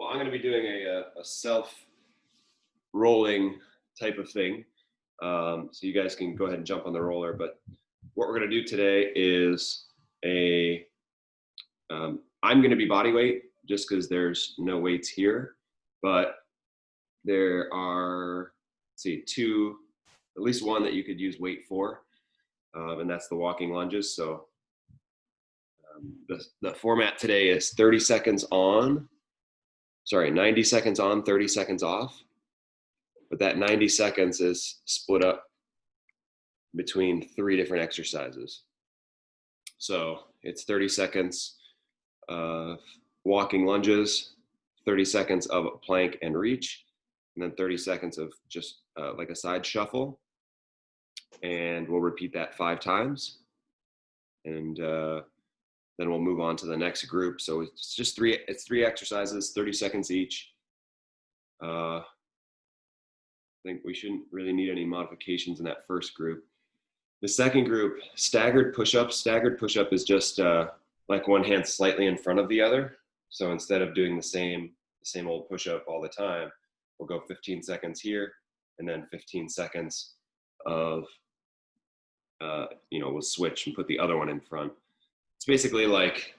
Well, I'm going to be doing a self-rolling type of thing. So you guys can go ahead and jump on the roller. But what we're going to do today is I'm going to be body weight just because there's no weights here. But there are, let's see, at least one that you could use weight for. And that's the walking lunges. So the format today is 90 seconds on, 30 seconds off. But that 90 seconds is split up between 3 different exercises. So it's 30 seconds of walking lunges, 30 seconds of plank and reach, and then 30 seconds of just like a side shuffle. And we'll repeat that 5 times. And then we'll move on to the next group. So it's just 3 exercises, 30 seconds each. I think we shouldn't really need any modifications in that first group. The second group, staggered push-ups. Staggered push-up is just like one hand slightly in front of the other. So instead of doing the same old push-up all the time, we'll go 15 seconds here and then 15 seconds of, we'll switch and put the other one in front. It's basically like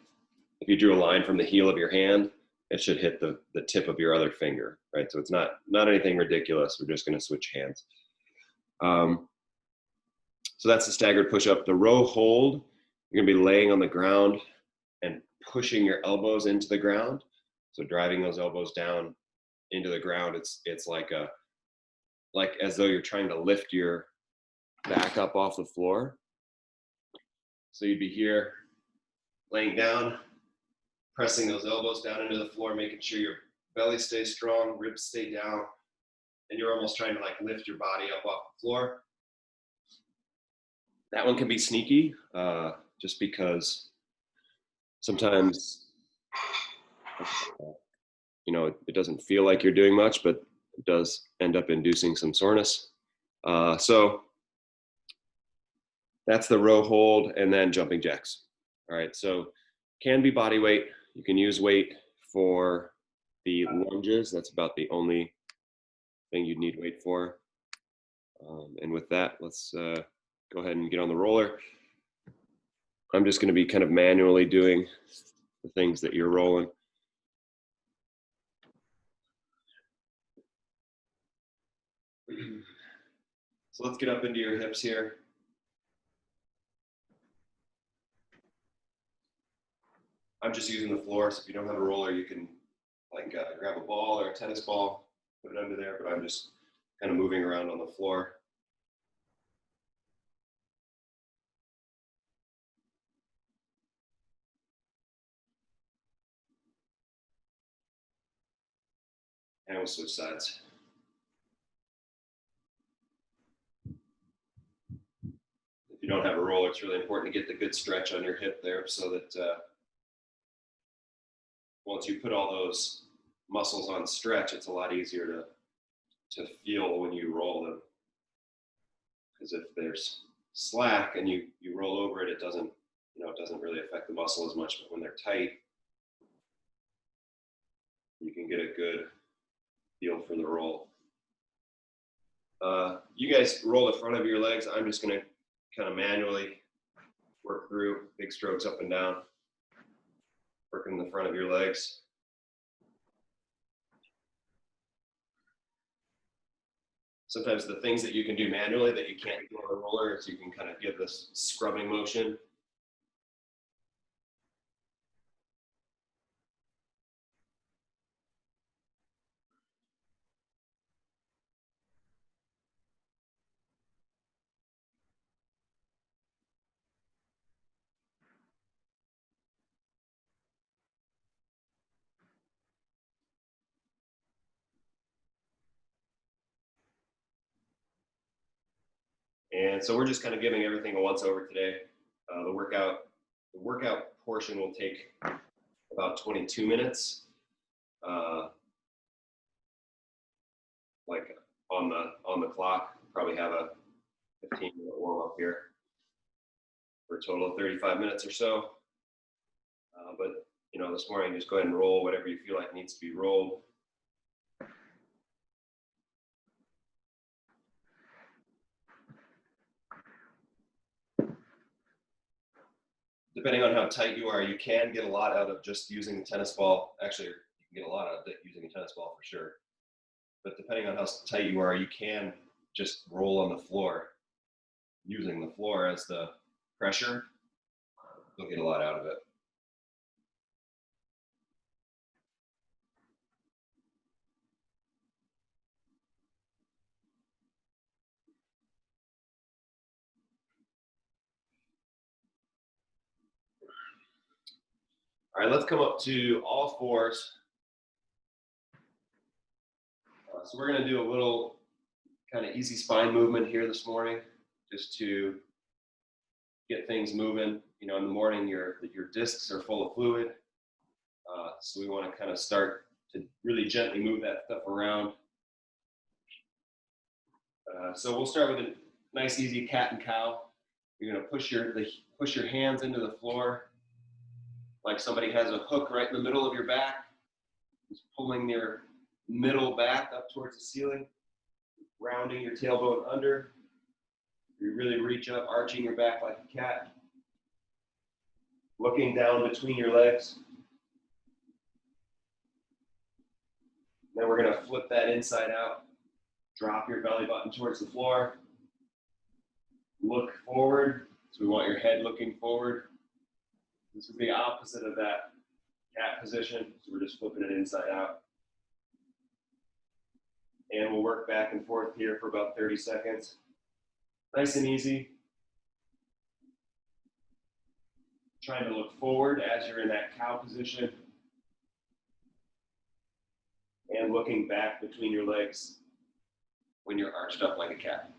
if you drew a line from the heel of your hand, it should hit the tip of your other finger, right? So it's not anything ridiculous. We're just going to switch hands. So that's the staggered push-up. The row hold, you're going to be laying on the ground and pushing your elbows into the ground. So driving those elbows down into the ground. It's like as though you're trying to lift your back up off the floor. So you'd be here laying down, pressing those elbows down into the floor, making sure your belly stays strong, ribs stay down, and you're almost trying to like lift your body up off the floor. That one can be sneaky, just because sometimes, it doesn't feel like you're doing much, but it does end up inducing some soreness. So that's the row hold and then jumping jacks. All right, so can be body weight. You can use weight for the lunges. That's about the only thing you'd need weight for. And with that, let's go ahead and get on the roller. I'm just going to be kind of manually doing the things that you're rolling. So let's get up into your hips here. I'm just using the floor, so if you don't have a roller, you can grab a ball or a tennis ball, put it under there, but I'm just kind of moving around on the floor. And we'll switch sides. If you don't have a roller, it's really important to get the good stretch on your hip there so that once you put all those muscles on stretch, it's a lot easier to feel when you roll them. Because if there's slack and you roll over it, it doesn't really affect the muscle as much. But when they're tight, you can get a good feel for the roll. You guys roll the front of your legs. I'm just going to kind of manually work through big strokes up and down, working the front of your legs. Sometimes the things that you can do manually that you can't do on the roller is you can kind of give this scrubbing motion. And so we're just kind of giving everything a once over today. The workout portion will take about 22 minutes. Like on the clock, probably have a 15-minute warm up here for a total of 35 minutes or so. But you know, this morning, just go ahead and roll whatever you feel like needs to be rolled. Depending on how tight you are, you can get a lot out of just using the tennis ball. Actually, you can get a lot out of it using a tennis ball for sure. But depending on how tight you are, you can just roll on the floor using the floor as the pressure. You'll get a lot out of it. All right, let's come up to all fours. So we're going to do a little kind of easy spine movement here this morning, just to get things moving. You know, in the morning, your discs are full of fluid. So we want to kind of start to really gently move that stuff around. So we'll start with a nice, easy cat and cow. You're going to push your hands into the floor like somebody has a hook right in the middle of your back. Just pulling your middle back up towards the ceiling, rounding your tailbone under. You really reach up, arching your back like a cat. Looking down between your legs. Then we're going to flip that inside out. Drop your belly button towards the floor. Look forward. So we want your head looking forward. This is the opposite of that cat position. So we're just flipping it inside out. And we'll work back and forth here for about 30 seconds. Nice and easy. Trying to look forward as you're in that cow position. And looking back between your legs when you're arched up like a cat.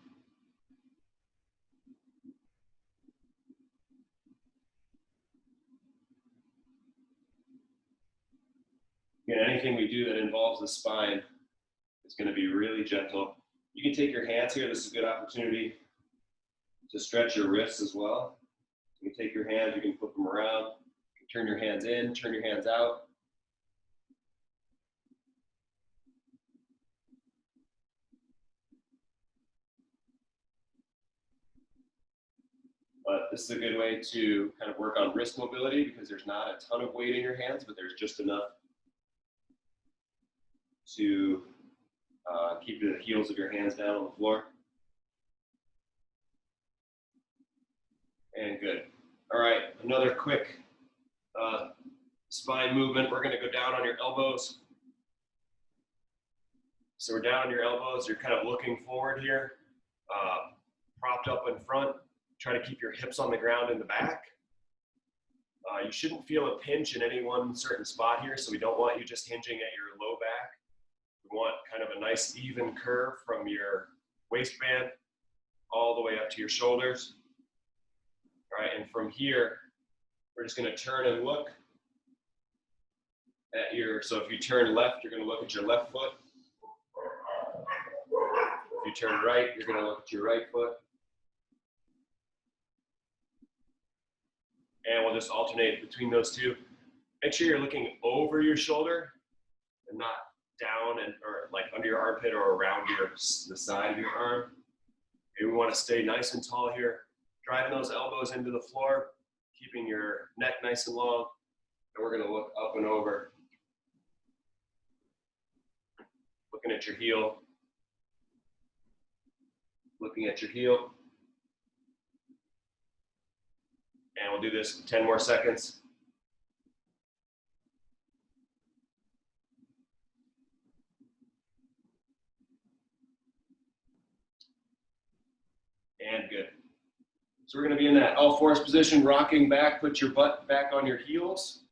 Again, anything we do that involves the spine is going to be really gentle. You can take your hands here. This is a good opportunity to stretch your wrists as well. You can take your hands, you can flip them around, you can turn your hands in, turn your hands out. But this is a good way to kind of work on wrist mobility because there's not a ton of weight in your hands, but there's just enough to keep the heels of your hands down on the floor. And good. All right, another quick spine movement. We're going to go down on your elbows. So we're down on your elbows. You're kind of looking forward here, propped up in front. Try to keep your hips on the ground in the back. You shouldn't feel a pinch in any one certain spot here, so we don't want you just hinging at your low back. We want kind of a nice even curve from your waistband all the way up to your shoulders. All right, and from here, we're just going to turn and look at your, so if you turn left, you're going to look at your left foot. If you turn right, you're going to look at your right foot. And we'll just alternate between those two. Make sure you're looking over your shoulder and not down and or like under your armpit or around the side of your arm. Okay, we want to stay nice and tall here. Driving those elbows into the floor, keeping your neck nice and long. And we're going to look up and over. Looking at your heel. Looking at your heel. And we'll do this 10 more seconds. And good. So we're going to be in that all fours position, rocking back. Put your butt back on your heels.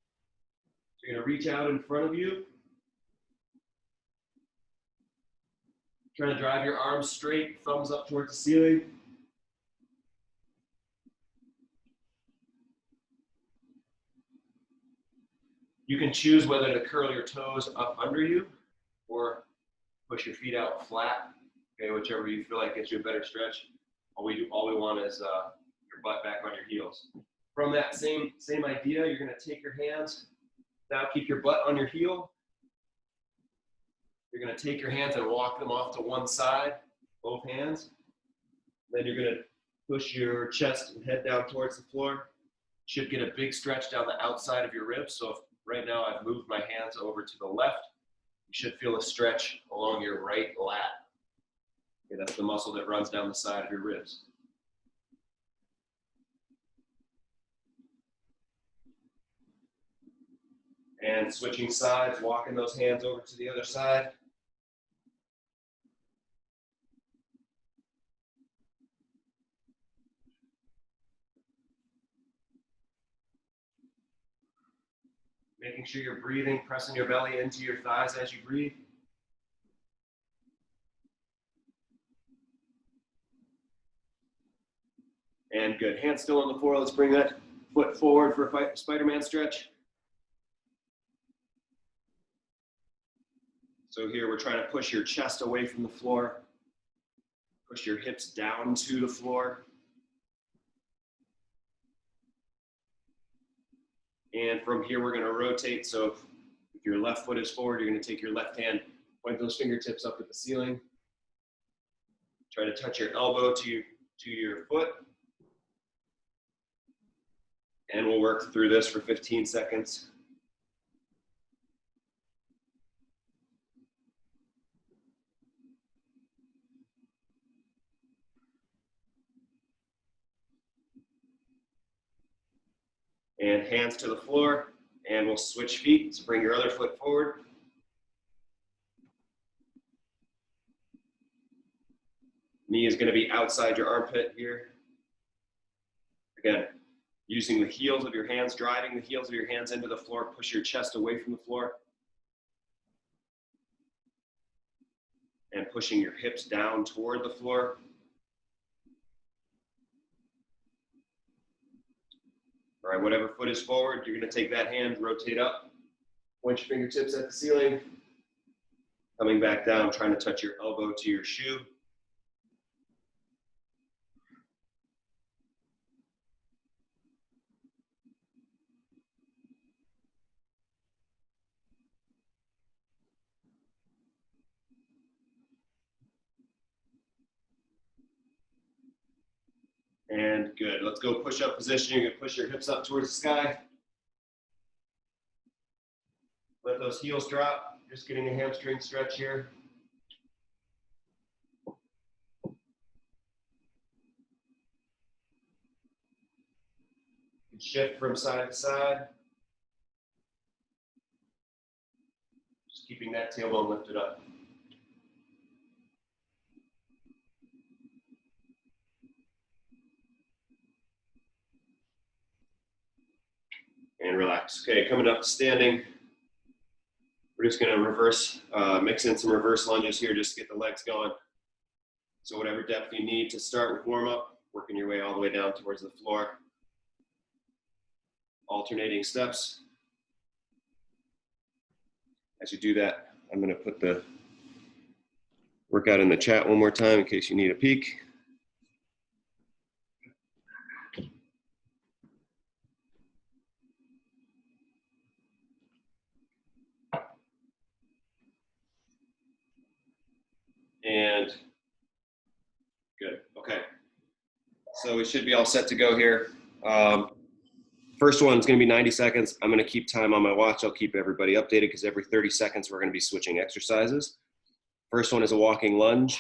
So you're going to reach out in front of you. Try to drive your arms straight, thumbs up towards the ceiling. You can choose whether to curl your toes up under you or push your feet out flat. Okay, whichever you feel like gets you a better stretch. All we want is your butt back on your heels. From that same idea, you're going to take your hands Now keep your butt on your heel. You're going to take your hands and walk them off to one side, both hands. Then you're going to push your chest and head down towards the floor. Should get a big stretch down the outside of your ribs. So if right now I've moved my hands over to the left, you should feel a stretch along your right lat. Okay, that's the muscle that runs down the side of your ribs. And switching sides, walking those hands over to the other side. Making sure you're breathing, pressing your belly into your thighs as you breathe. And good. Hands still on the floor. Let's bring that foot forward for a Spider-Man stretch. So here we're trying to push your chest away from the floor. Push your hips down to the floor. And from here, we're going to rotate. So if your left foot is forward, you're going to take your left hand, point those fingertips up at the ceiling. Try to touch your elbow to your foot. And we'll work through this for 15 seconds. And hands to the floor, and we'll switch feet. So bring your other foot forward. Knee is going to be outside your armpit here. Again, using the heels of your hands, driving the heels of your hands into the floor, push your chest away from the floor. And pushing your hips down toward the floor. All right, whatever foot is forward, you're going to take that hand, rotate up, point your fingertips at the ceiling, coming back down, trying to touch your elbow to your shoe. And good. Let's go push-up position. You're going to push your hips up towards the sky. Let those heels drop. Just getting a hamstring stretch here. Shift from side to side. Just keeping that tailbone lifted up. And relax. Okay, coming up standing. We're just going to reverse, mix in some reverse lunges here just to get the legs going. So whatever depth you need to start with warm-up, working your way all the way down towards the floor. Alternating steps. As you do that, I'm going to put the workout in the chat one more time in case you need a peek. And good, okay. So we should be all set to go here. First one is gonna be 90 seconds. I'm gonna keep time on my watch. I'll keep everybody updated because every 30 seconds we're gonna be switching exercises. First one is a walking lunge.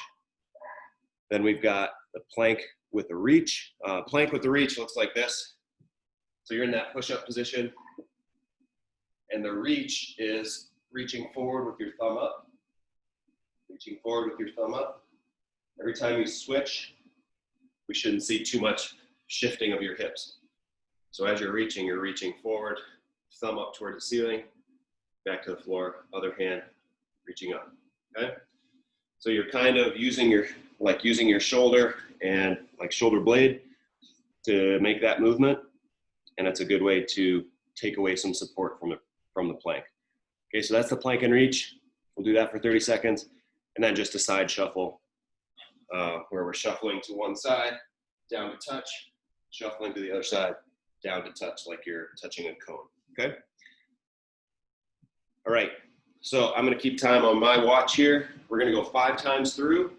Then we've got the plank with the reach. Plank with the reach looks like this. So you're in that push-up position. And the reach is reaching forward with your thumb up. Reaching forward with your thumb up. Every time you switch, we shouldn't see too much shifting of your hips. So as you're reaching forward, thumb up toward the ceiling, back to the floor, other hand reaching up, okay? So you're kind of using your shoulder and like shoulder blade to make that movement, and it's a good way to take away some support from the plank. Okay, so that's the plank and reach. We'll do that for 30 seconds. And then just a side shuffle where we're shuffling to one side, down to touch, shuffling to the other side, down to touch like you're touching a cone, okay? All right, so I'm gonna keep time on my watch here. We're gonna go 5 times through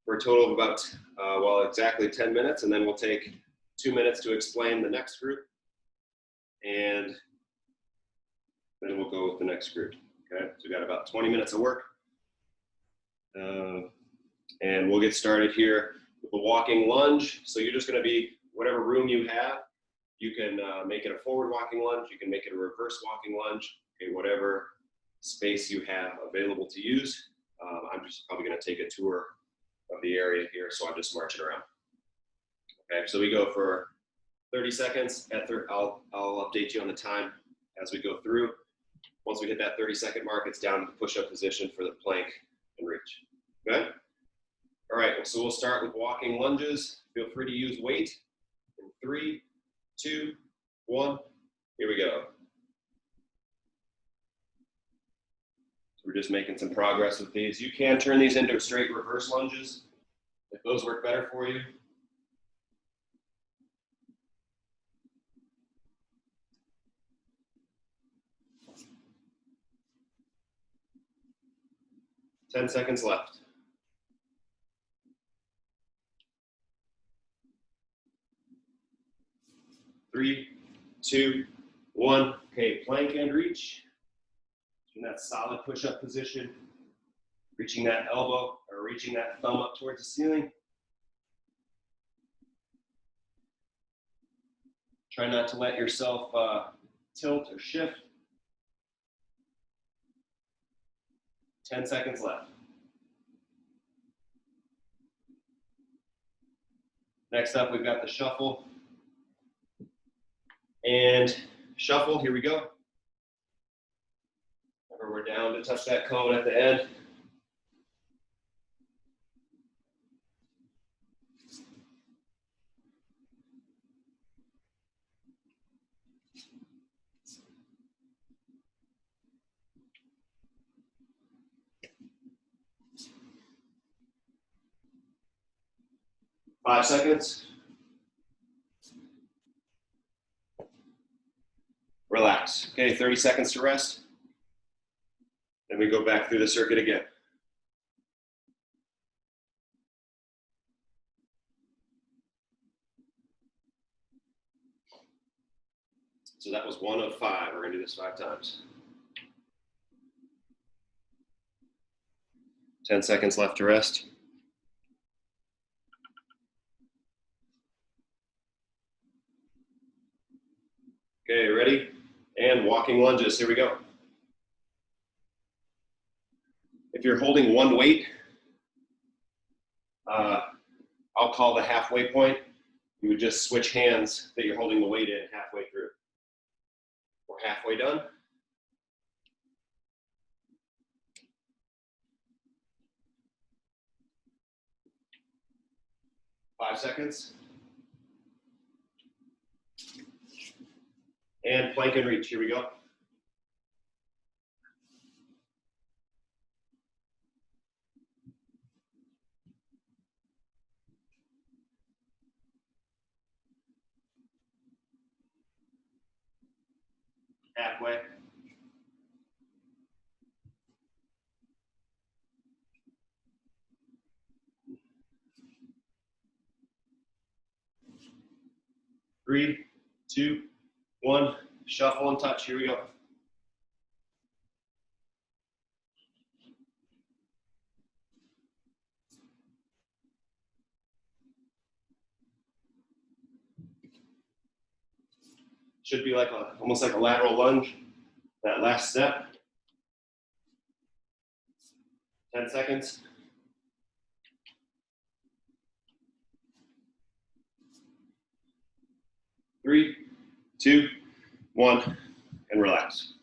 for a total of about, well, exactly 10 minutes, and then we'll take 2 minutes to explain the next group, and then we'll go with the next group, okay? So we got about 20 minutes of work, and we'll get started here with the walking lunge. So you're just gonna be, whatever room you have, you can make it a forward walking lunge, you can make it a reverse walking lunge, okay, whatever space you have available to use. I'm just probably gonna take a tour of the area here, so I'm just marching around. Okay, so we go for 30 seconds. I'll update you on the time as we go through. Once we hit that 30-second mark, it's down to the push-up position for the plank and reach. Okay? All right, so we'll start with walking lunges. Feel free to use weight. In 3, 2, 1, here we go. So we're just making some progress with these. You can turn these into straight reverse lunges if those work better for you. Ten seconds left. 3, 2, 1. Okay, plank and reach. In that solid push-up position, reaching that elbow or reaching that thumb up towards the ceiling. Try not to let yourself tilt or shift. 10 seconds left. Next up, we've got the shuffle. And shuffle, here we go. Remember, we're down to touch that cone at the end. Five seconds. Relax. Okay, 30 seconds to rest. Then we go back through the circuit again. So that was 1 of 5. We're gonna do this 5 times. 10 seconds left to rest. Okay, ready? And walking lunges, here we go. If you're holding one weight, I'll call the halfway point. You would just switch hands that you're holding the weight in halfway through. We're halfway done. Five seconds. And plank and reach, here we go. Halfway. Three, 2, 1. Shuffle and touch, here we go. Should be like almost like a lateral lunge, that last step. 10 seconds. Three, 2, 1, and relax.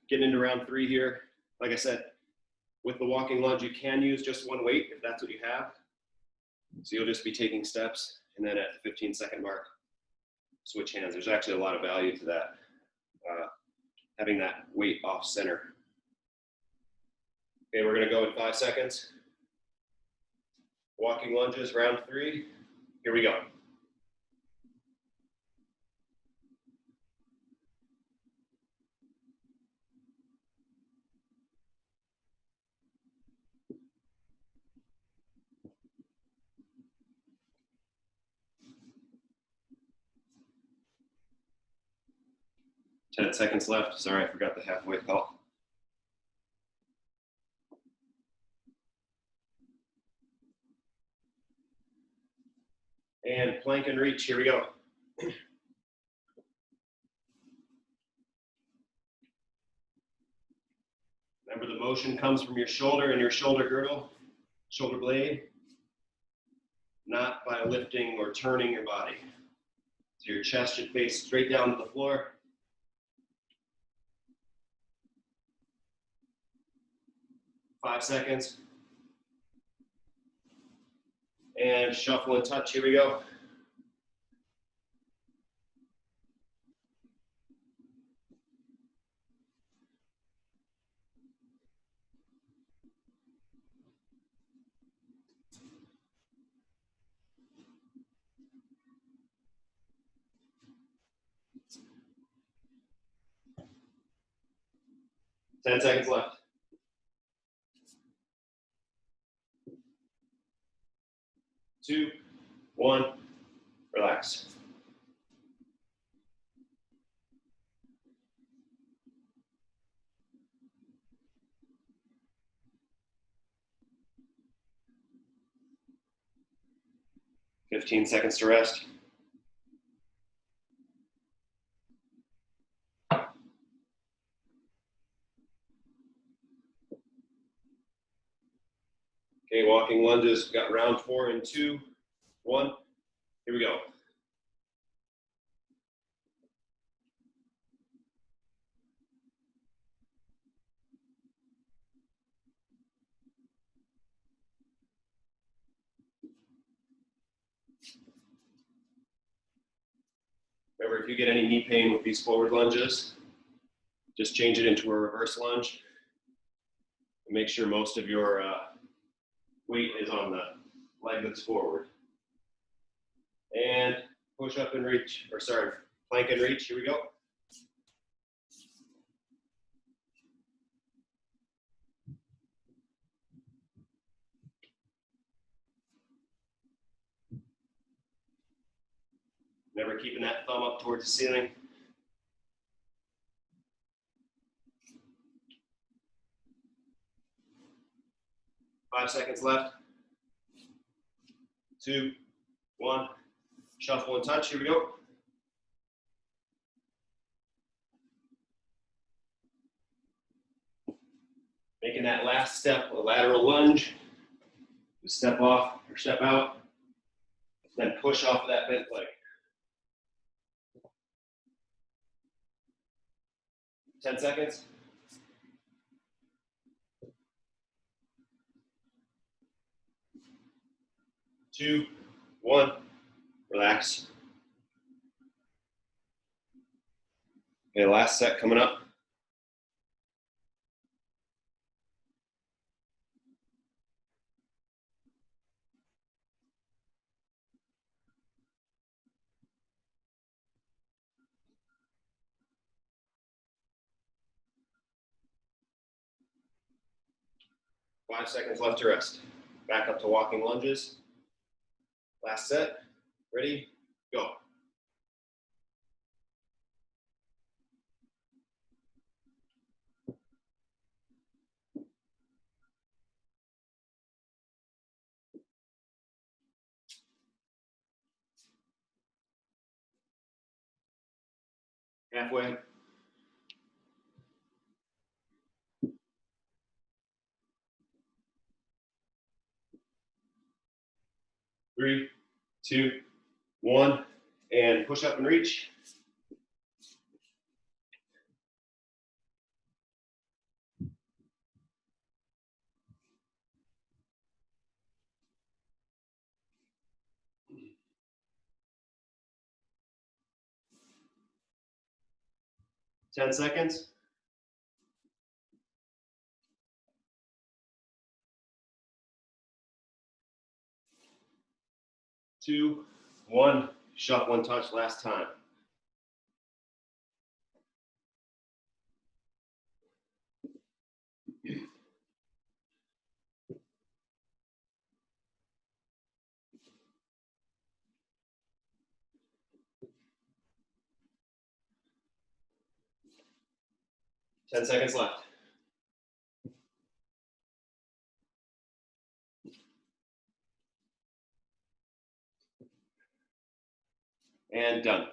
Getting into round 3 here. Like I said, with the walking lunge, you can use just one weight if that's what you have. So you'll just be taking steps, and then at the 15-second mark, switch hands. There's actually a lot of value to that, having that weight off center. Okay, we're gonna go in 5 seconds. Walking lunges, round 3. Here we go. 10 seconds left. Sorry, I forgot the halfway call. And plank and reach, here we go. Remember, the motion comes from your shoulder and your shoulder girdle, shoulder blade, not by lifting or turning your body. So your chest should face straight down to the floor. Five seconds. And shuffle and touch, here we go. Ten seconds left. 2, 1, relax. Fifteen seconds to rest. Okay, walking lunges. We've got round 4 in 2, 1. Here we go. Remember, if you get any knee pain with these forward lunges, just change it into a reverse lunge. And make sure most of your weight is on the leg that's forward. And push up and reach, or sorry, plank and reach, here we go. Remember, keeping that thumb up towards the ceiling. Five seconds left. 2, 1. Shuffle and touch, here we go. Making that last step a lateral lunge. Just step off or step out, then push off that bent leg. 10 seconds. 2, 1, relax. Okay, last set coming up. Five seconds left to rest. Back up to walking lunges. Last set. Ready? Go. Halfway. 3, 2, 1, and push up and reach. Ten seconds. 2, 1, shuffle and touch last time. 10 seconds left. And done.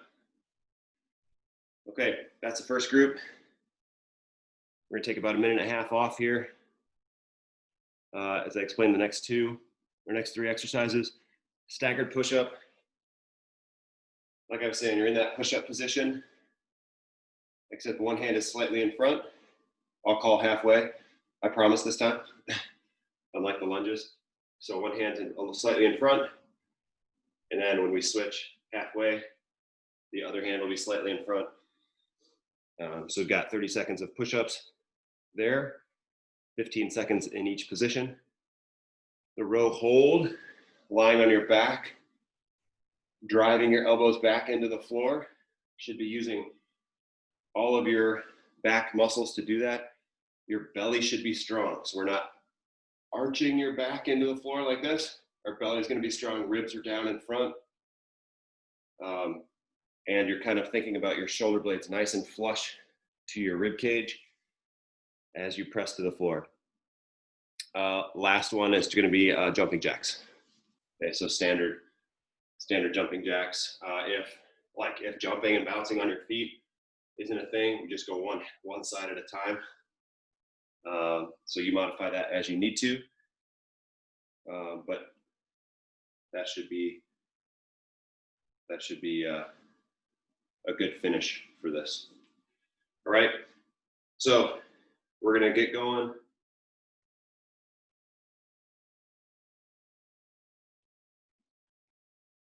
Okay, that's the first group. We're gonna take about a minute and a half off here as I explain the next three exercises. Staggered push-up. Like I was saying, you're in that push-up position, except one hand is slightly in front. I'll call halfway. I promise this time, unlike the lunges. So one hand slightly in front, and then when we switch halfway, the other hand will be slightly in front. So we've got 30 seconds of push-ups there, 15 seconds in each position. The row hold, lying on your back, driving your elbows back into the floor. You should be using all of your back muscles to do that. Your belly should be strong. So we're not arching your back into the floor like this. Our belly is going to be strong. Ribs are down in front. And you're kind of thinking about your shoulder blades nice and flush to your rib cage as you press to the floor. Last one is going to be jumping jacks. Okay, so standard jumping jacks. If jumping and bouncing on your feet isn't a thing, you just go one side at a time. So you modify that as you need to, but that should be a good finish for this. All right, so we're gonna get going.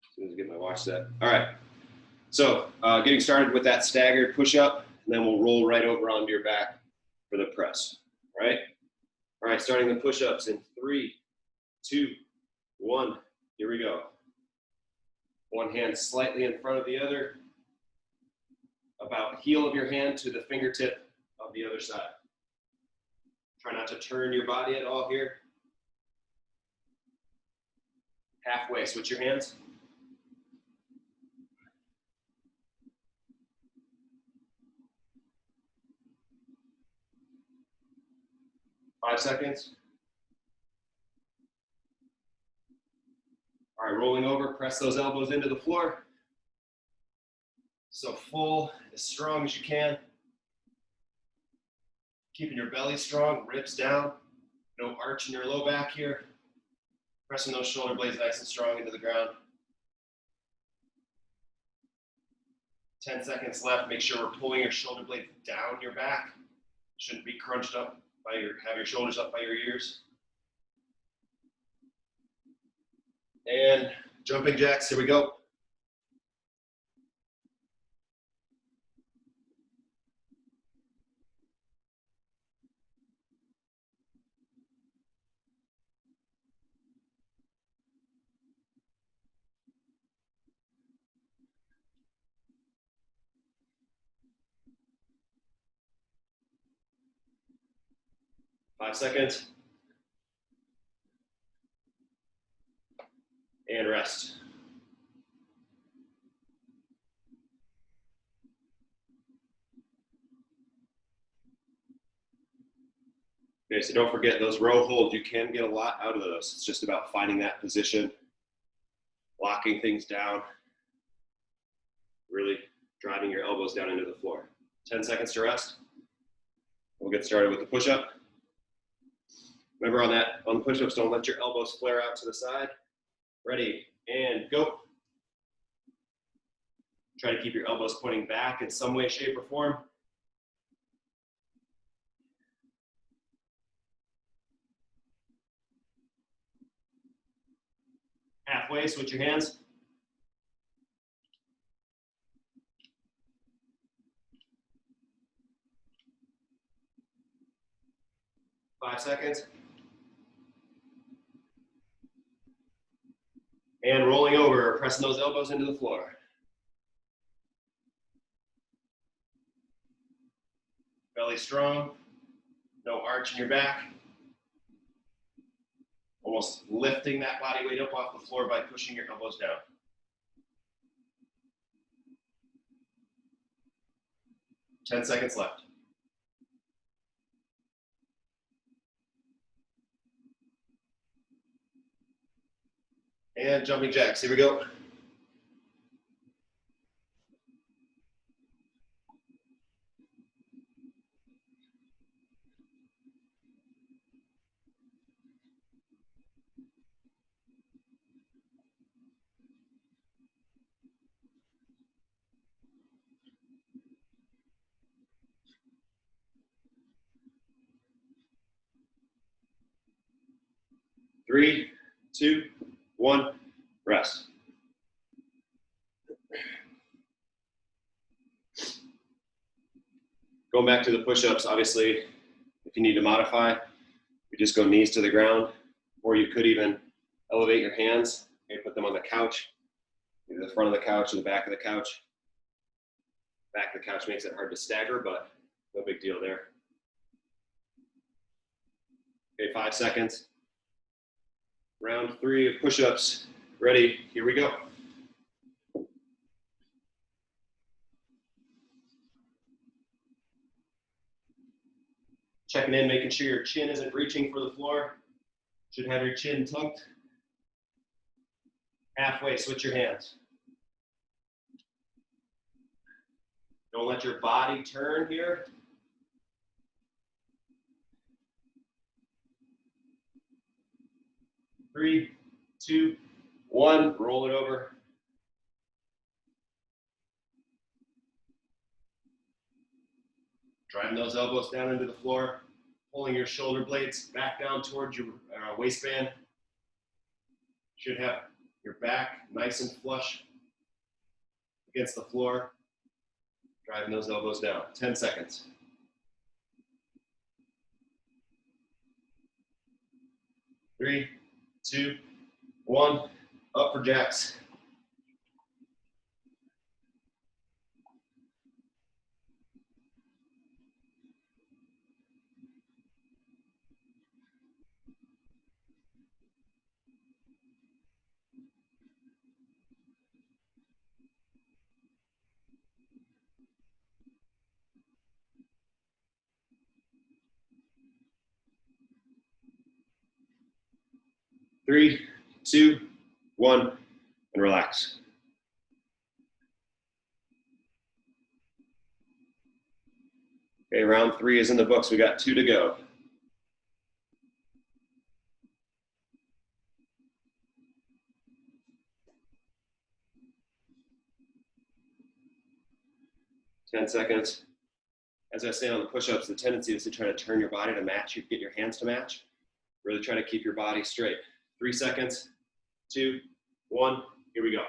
As soon as I get my watch set. All right, so getting started with that staggered push-up, and then we'll roll right over onto your back for the press, right? All right, starting the push-ups in 3, 2, 1, here we go. One hand slightly in front of the other, about heel of your hand to the fingertip of the other side. Try not to turn your body at all here. Halfway, switch your hands. Five seconds. All right, rolling over, press those elbows into the floor. So full, as strong as you can. Keeping your belly strong, ribs down. No arch in your low back here. Pressing those shoulder blades nice and strong into the ground. 10 seconds left. Make sure we're pulling your shoulder blades down your back. Shouldn't be crunched up have your shoulders up by your ears. And jumping jacks, here we go. Five seconds. And rest. Okay, so don't forget those row holds. You can get a lot out of those. It's just about finding that position, locking things down, really driving your elbows down into the floor. 10 seconds to rest. We'll get started with the push-up. Remember on the push-ups, don't let your elbows flare out to the side. Ready, and go. Try to keep your elbows pointing back in some way, shape, or form. Halfway, switch your hands. Five seconds. And rolling over, pressing those elbows into the floor. Belly strong, no arch in your back. Almost lifting that body weight up off the floor by pushing your elbows down. 10 seconds left. And jumping jacks, here we go. Three, two, one, rest. Going back to the push-ups, obviously, if you need to modify, you just go knees to the ground, or you could even elevate your hands and put them on the couch, either the front of the couch or the back of the couch. Back of the couch makes it hard to stagger, but no big deal there. Okay, 5 seconds. Round 3 of push-ups. Ready, here we go. Checking in, making sure your chin isn't reaching for the floor. Should have your chin tucked. Halfway, switch your hands. Don't let your body turn here. Three, two, one, roll it over. Driving those elbows down into the floor, pulling your shoulder blades back down towards your waistband. Should have your back nice and flush against the floor. Driving those elbows down. 10 seconds. Three, two, one, up for jacks. Three, two, one, and relax. Okay, round 3 is in the books. We got 2 to go. Ten seconds. As I say on the push-ups, the tendency is to try to turn your body to match. You get your hands to match. Really try to keep your body straight. 3 seconds, 2, 1, here we go.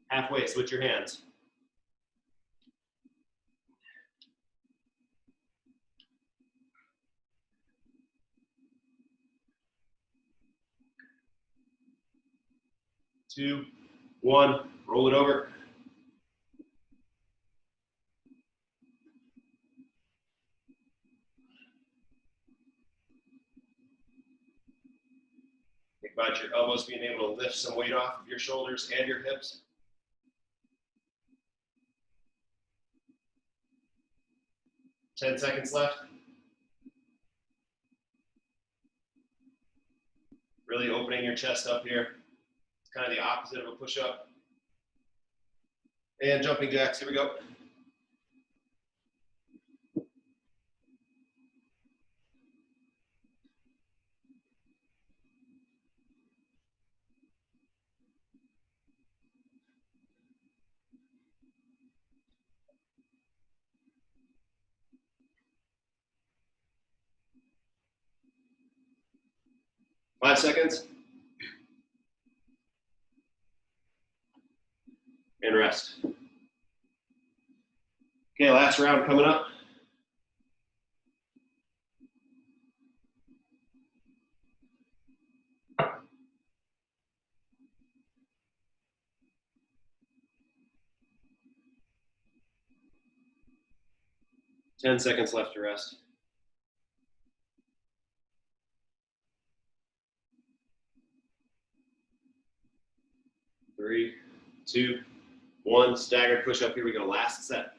Halfway, switch your hands. Two, one, roll it over. Think about your elbows being able to lift some weight off of your shoulders and your hips. 10 seconds left. Really opening your chest up here. It's kind of the opposite of a push-up. And jumping jacks, here we go. Five seconds. And rest. Okay, last round coming up. Ten seconds left to rest. Three, two, One staggered push-up. Here we go. Last set.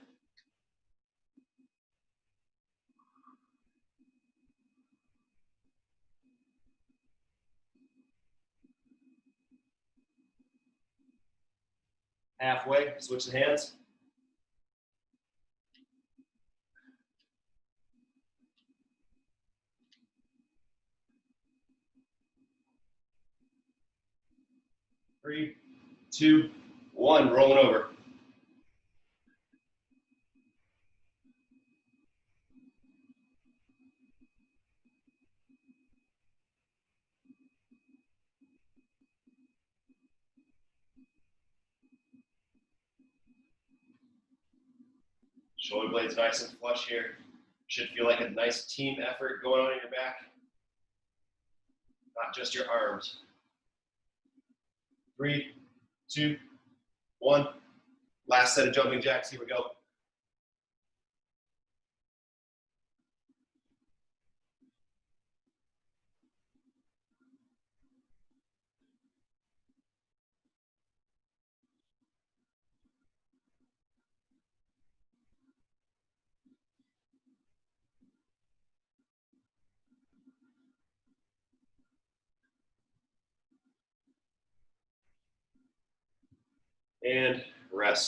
Halfway. Switch the hands. Three, two, one. Rolling over. Shoulder blades nice and flush here. Should feel like a nice team effort going on in your back, not just your arms. Three, two, one. Last set of jumping jacks. Here we go. And rest.